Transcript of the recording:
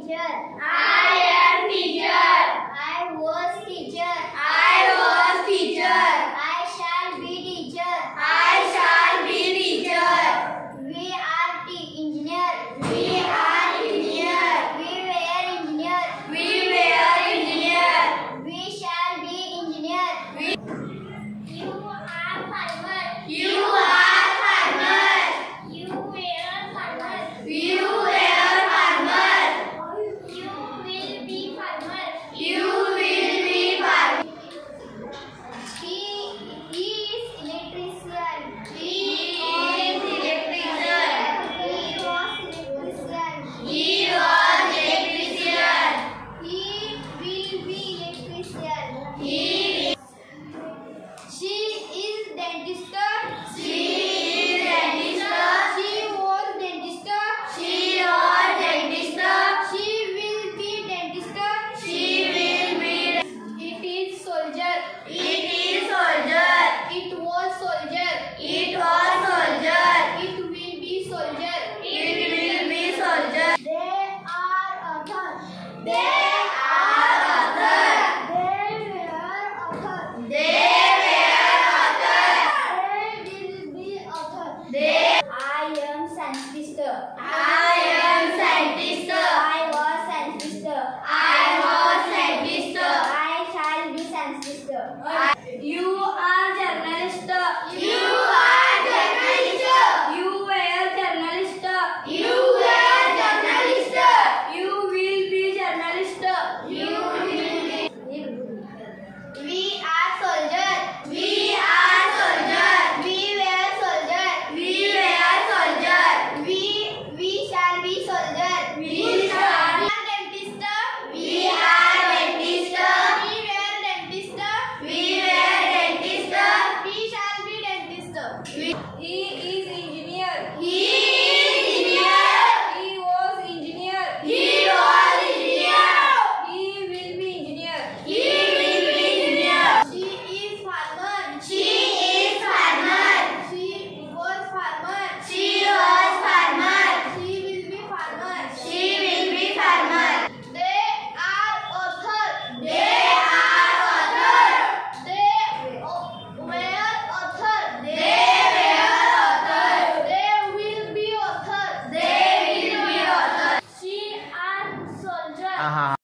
teacher. I am teacher. I was teacher. I was teacher. I shall be teacher. I shall be teacher. We are engineer. We are engineer. We were engineer. We were engineer. We shall be engineer. You are farmer. You are farmer. You were farmer. You were farmer. You will be farmer. You will be farmer. He is electrician. He is electrician. He was electrician. He was electrician. He will be electrician. He She is dentist. She is dentist. She was dentist. She was dentist. She will be dentist. She will be. It is soldier. It is soldier. It was soldier. It was soldier. It will be soldier. It will be soldier. They are author. They are author. They were author. They were author. They will be author. They. I am scientist. I am scientist. I was scientist. I was scientist. I shall be scientist. You are journalist. You are journalist. You were journalist. You were journalist. You will be journalist. You will be. We are soldier. We are soldier. We were soldier. We were soldier. We shall be soldier. We shall. We are dentist. We are dentist. We were dentist. We were dentist. We shall be dentist. He is engineer. He is engineer. He was engineer. He was engineer. He will be engineer. He will be engineer. She is farmer. She is farmer. She was farmer. She was farmer. She will be farmer. She will be farmer. They are author. They are author. They were author. They were author. They will be author. They will be author. She are soldier. Aha.